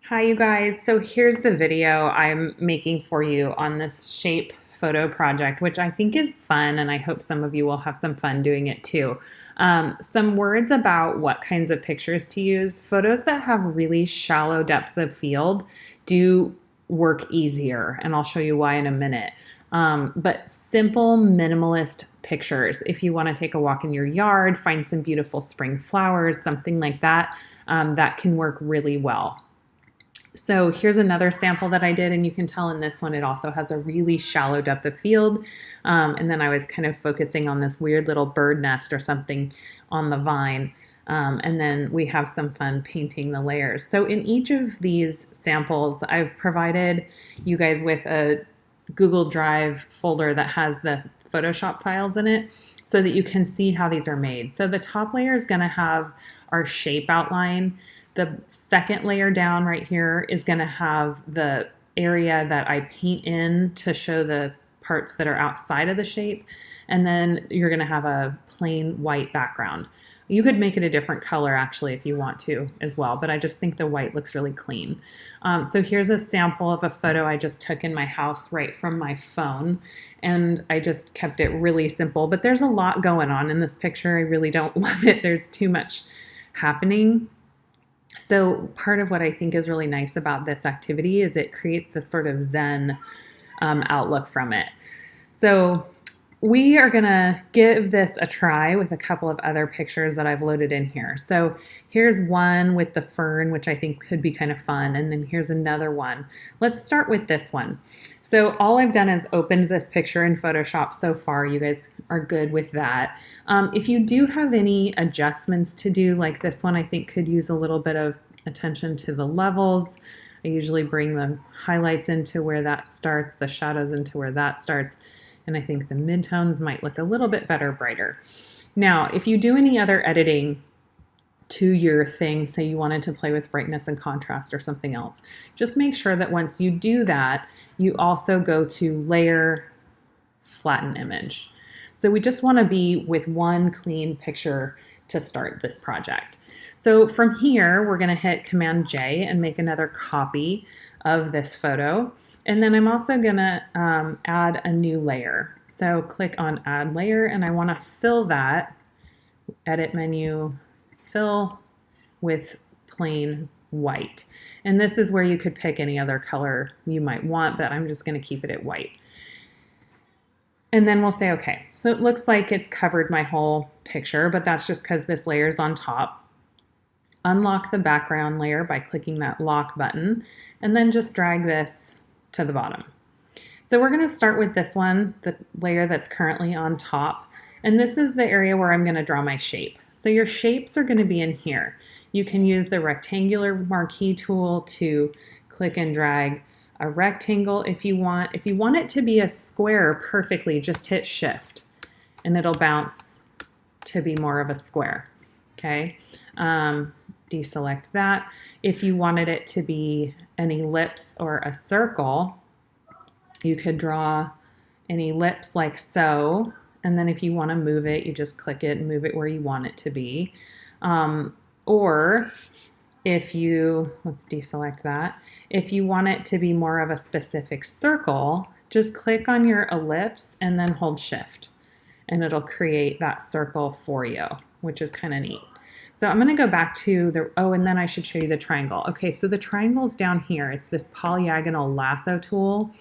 Hi, you guys. So here's the video I'm making for you on this shape photo project, which I think is fun, and I hope some of you will have some fun doing it too. Some words about what kinds of pictures to use. Photos that have really shallow depth of field do work easier, and I'll show you why in a minute. But simple, minimalist pictures. If you want to take a walk in your yard, find some beautiful spring flowers, something like that, that can work really well. So here's another sample that I did, and you can tell in this one it also has a really shallow depth of field. And then I was kind of focusing on this weird little bird nest or something on the vine. And then we have some fun painting the layers. So in each of these samples, I've provided you guys with a Google Drive folder that has the Photoshop files in it so that you can see how these are made. So the top layer is going to have our shape outline. The second layer down right here is going to have the area that I paint in to show the parts that are outside of the shape. And then you're going to have a plain white background. You could make it a different color actually if you want to as well, but I just think the white looks really clean. So here's a sample of a photo I just took in my house right from my phone, and I just kept it really simple, but there's a lot going on in this picture. I really don't love it. There's too much happening. So part of what I think is really nice about this activity is it creates this sort of Zen outlook from it. So we are gonna give this a try with a couple of other pictures that I've loaded in here. So here's one with the fern, which I think could be kind of fun. And then here's another one. Let's start with this one. So all I've done is opened this picture in Photoshop so far. You guys are good with that. If you do have any adjustments to do, like this one I think could use a little bit of attention to the levels. I usually bring the highlights into where that starts, the shadows into where that starts. And I think the midtones might look a little bit better, brighter. Now, if you do any other editing to your thing, say you wanted to play with brightness and contrast or something else, just make sure that once you do that, you also go to Layer, Flatten Image. So we just want to be with one clean picture to start this project. So from here, we're going to hit Command J and make another copy of this photo. And then I'm also going to add a new layer. So click on Add Layer, and I want to fill that, Edit menu, Fill with plain white. And this is where you could pick any other color you might want, but I'm just going to keep it at white. And then we'll say OK. So it looks like it's covered my whole picture, but that's just because this layer is on top. Unlock the background layer by clicking that lock button, and then just drag this to the bottom. So we're going to start with this one, the layer that's currently on top, and this is the area where I'm going to draw my shape. So your shapes are going to be in here. You can use the rectangular marquee tool to click and drag a rectangle if you want. If you want it to be a square perfectly, just hit Shift, and it'll bounce to be more of a square. Okay. Deselect that. If you wanted it to be an ellipse or a circle, you could draw an ellipse like so, and then if you want to move it, you just click it and move it where you want it to be. Or if you, let's deselect that, if you want it to be more of a specific circle, just click on your ellipse and then hold Shift, and it'll create that circle for you, which is kind of neat. So I'm going to go back to the, oh, and then I should show you the triangle. Okay, so the triangle is down here. It's this polyagonal lasso tool.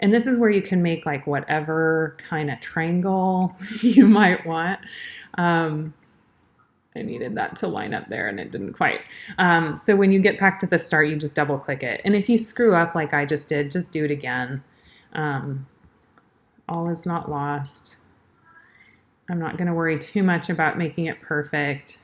And this is where you can make like whatever kind of triangle you might want. I needed that to line up there and it didn't quite. So when you get back to the start, you just double click it. And if you screw up like I just did, just do it again. All is not lost. I'm not going to worry too much about making it perfect.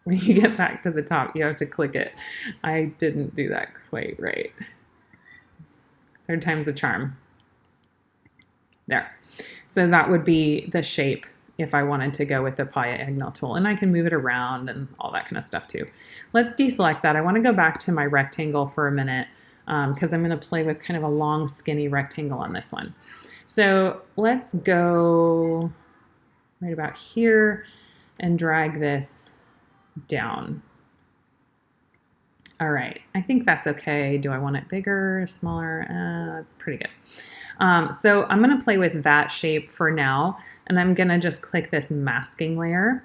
When you get back to the top, you have to click it. I didn't do that quite right. Third time's a charm. There. So that would be the shape if I wanted to go with the polyagonal tool. And I can move it around and all that kind of stuff too. Let's deselect that. I want to go back to my rectangle for a minute because I'm going to play with kind of a long, skinny rectangle on this one. So let's go right about here and drag this down. All right, I think that's okay. Do I want it bigger, smaller? That's pretty good. So I'm gonna play with that shape for now, and I'm gonna just click this masking layer.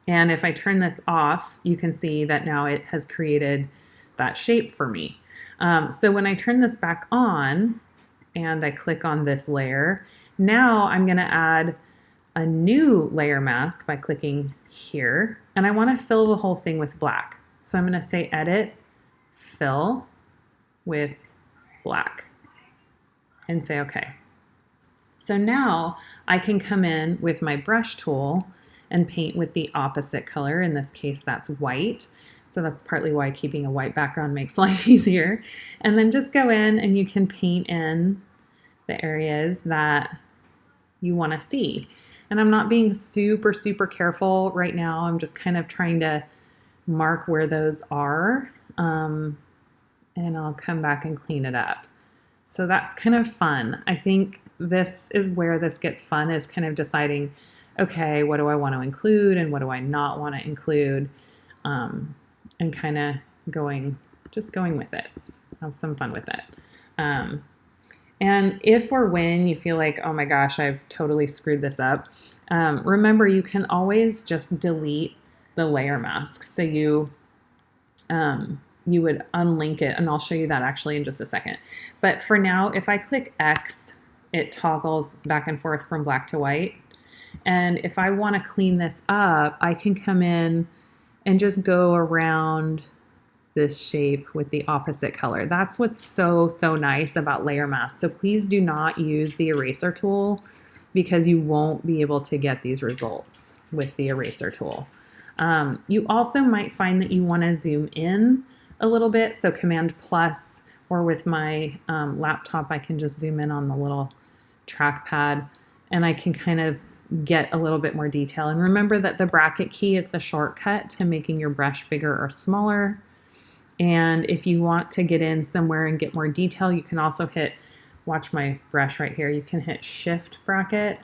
And if I turn this off, you can see that now it has created that shape for me. So when I turn this back on and I click on this layer, now I'm gonna add a new layer mask by clicking here. And I wanna fill the whole thing with black. So I'm gonna say edit, fill with black, and say okay. So now I can come in with my brush tool and paint with the opposite color. In this case, that's white. So that's partly why keeping a white background makes life easier. And then just go in and you can paint in the areas that you want to see. And I'm not being super, super careful right now. I'm just kind of trying to mark where those are. And I'll come back and clean it up. So that's kind of fun. I think this is where this gets fun, is kind of deciding, okay, what do I want to include and what do I not want to include, and kind of just going with it. Have some fun with it. And if or when you feel like, oh my gosh, I've totally screwed this up, remember you can always just delete the layer mask. So you would unlink it, and I'll show you that actually in just a second. But for now, if I click X, it toggles back and forth from black to white. And if I want to clean this up, I can come in and just go around this shape with the opposite color. That's what's so, so nice about layer masks. So please do not use the eraser tool, because you won't be able to get these results with the eraser tool. You also might find that you want to zoom in a little bit. So Command plus, or with my laptop, I can just zoom in on the little trackpad and I can kind of get a little bit more detail. And remember that the bracket key is the shortcut to making your brush bigger or smaller. And if you want to get in somewhere and get more detail, you can also hit, watch my brush right here, you can hit Shift bracket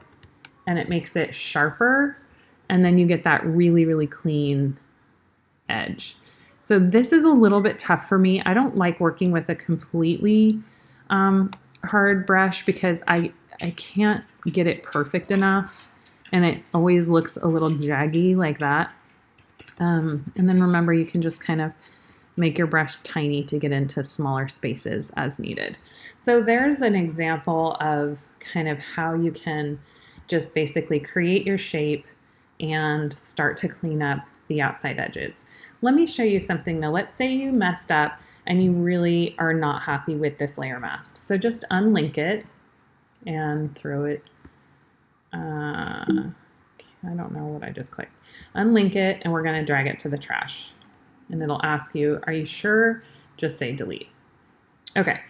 and it makes it sharper. And then you get that really, really clean edge. So this is a little bit tough for me. I don't like working with a completely hard brush because I can't get it perfect enough. And it always looks a little jaggy like that. And then remember, you can just kind of make your brush tiny to get into smaller spaces as needed. So there's an example of kind of how you can just basically create your shape and start to clean up the outside edges. Let me show you something though. Let's say you messed up and you really are not happy with this layer mask. So just unlink it and throw it. I don't know what I just clicked. Unlink it and we're going to drag it to the trash. And it'll ask you, are you sure? Just say delete. Okay,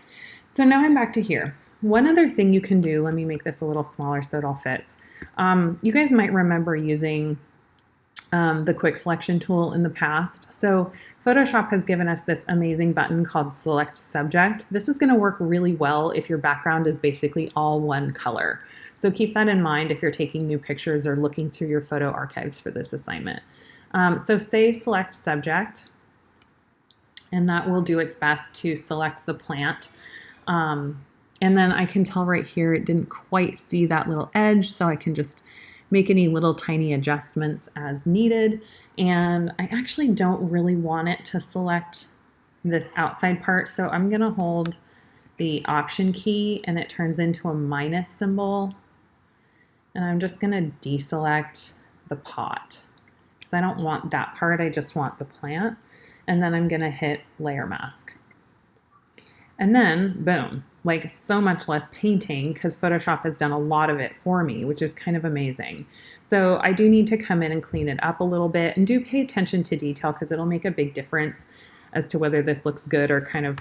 so now I'm back to here. One other thing you can do, let me make this a little smaller so it all fits. You guys might remember using the quick selection tool in the past. So Photoshop has given us this amazing button called Select Subject. This is going to work really well if your background is basically all one color. So keep that in mind if you're taking new pictures or looking through your photo archives for this assignment. So say Select Subject, and that will do its best to select the plant. And then I can tell right here it didn't quite see that little edge, so I can just make any little tiny adjustments as needed. And I actually don't really want it to select this outside part, so I'm gonna hold the Option key and it turns into a minus symbol. And I'm just gonna deselect the pot because I don't want that part, I just want the plant. And then I'm gonna hit Layer Mask. And then, boom, like so much less painting because Photoshop has done a lot of it for me, which is kind of amazing. So I do need to come in and clean it up a little bit, and do pay attention to detail because it'll make a big difference as to whether this looks good or kind of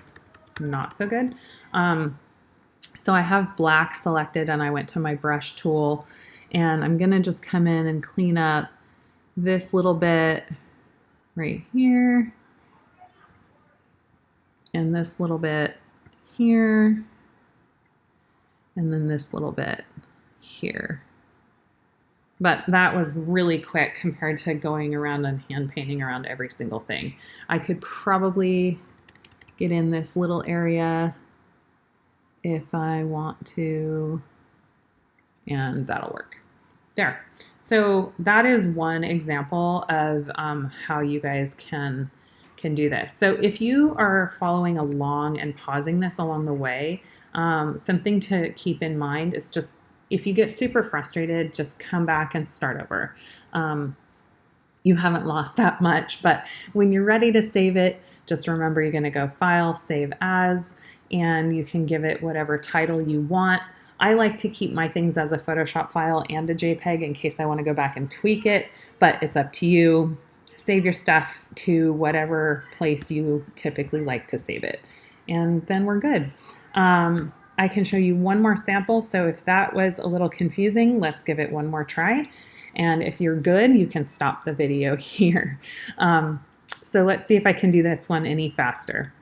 not so good. So I have black selected and I went to my brush tool and I'm gonna just come in and clean up this little bit right here and this little bit here, and then this little bit here. But that was really quick compared to going around and hand painting around every single thing. I could probably get in this little area if I want to, and that'll work. There. So that is one example of how you guys can do this. So if you are following along and pausing this along the way, something to keep in mind is just if you get super frustrated, just come back and start over. You haven't lost that much, but when you're ready to save it, just remember you're going to go File, Save As, and you can give it whatever title you want. I like to keep my things as a Photoshop file and a JPEG in case I want to go back and tweak it, but it's up to you. Save your stuff to whatever place you typically like to save it, and then we're good. I can show you one more sample, so if that was a little confusing, let's give it one more try. And if you're good, you can stop the video here. So let's see if I can do this one any faster.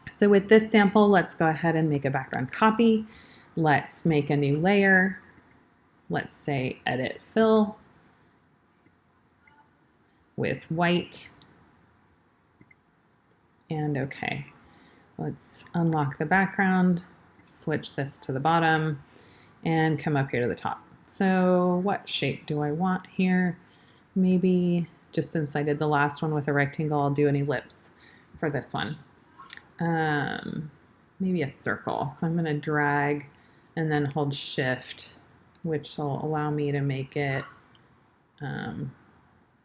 So with this sample, let's go ahead and make a background copy. Let's make a new layer. Let's say Edit Fill with white. And okay, let's unlock the background, switch this to the bottom, and come up here to the top. So what shape do I want here? Maybe just since I did the last one with a rectangle, I'll do an ellipse for this one. Maybe a circle. So I'm going to drag and then hold Shift, which will allow me to make it an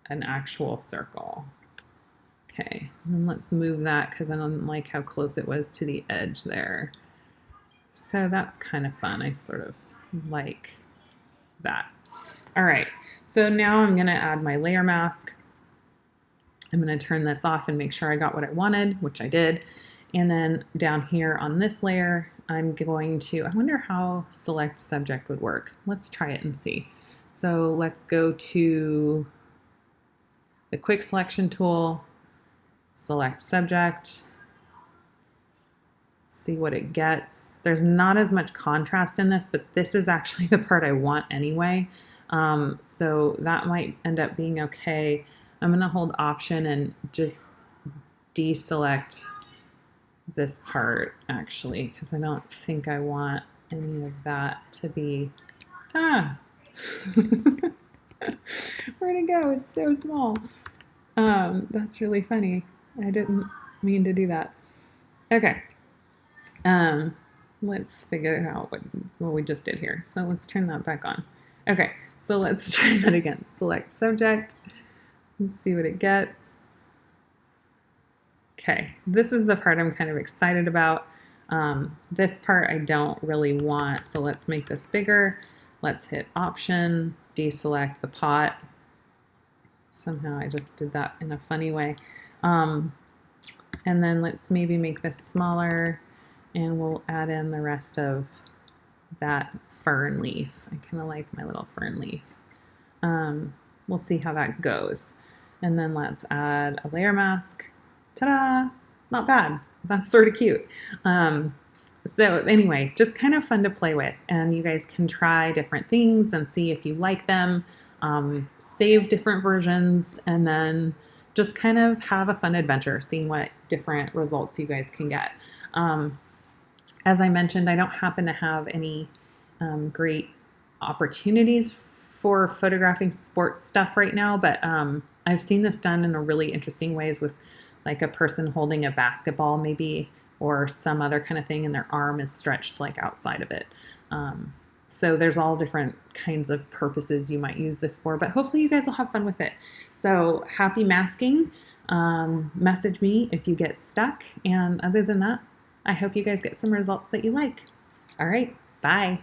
actual circle. Okay, and then let's move that because I don't like how close it was to the edge there. So that's kind of fun. I sort of like that. All right, so now I'm going to add my layer mask. I'm going to turn this off and make sure I got what I wanted, which I did. And then down here on this layer, I'm going to, I wonder how select subject would work. Let's try it and see. So let's go to the quick selection tool, select subject, see what it gets. There's not as much contrast in this, but this is actually the part I want anyway. So that might end up being okay. I'm going to hold Option and just deselect this part actually, because I don't think I want any of that to be, where'd it go? It's so small. That's really funny. I didn't mean to do that. Okay. Let's figure out what we just did here. So let's turn that back on. Okay, so let's try that again. Select subject. Let's see what it gets. Okay, this is the part I'm kind of excited about. This part I don't really want, so let's make this bigger. Let's hit Option, deselect the pot. Somehow I just did that in a funny way. And then let's maybe make this smaller, and we'll add in the rest of that fern leaf. I kind of like my little fern leaf. We'll see how that goes. And then let's add a layer mask. Ta-da! Not bad. That's sort of cute. So anyway, just kind of fun to play with, and you guys can try different things and see if you like them. Save different versions, and then just kind of have a fun adventure, seeing what different results you guys can get. As I mentioned, I don't happen to have any great opportunities for photographing sports stuff right now, but I've seen this done in a really interesting ways with like a person holding a basketball maybe, or some other kind of thing, and their arm is stretched like outside of it. So there's all different kinds of purposes you might use this for, but hopefully you guys will have fun with it. So happy masking. Message me if you get stuck. And other than that, I hope you guys get some results that you like. All right, bye.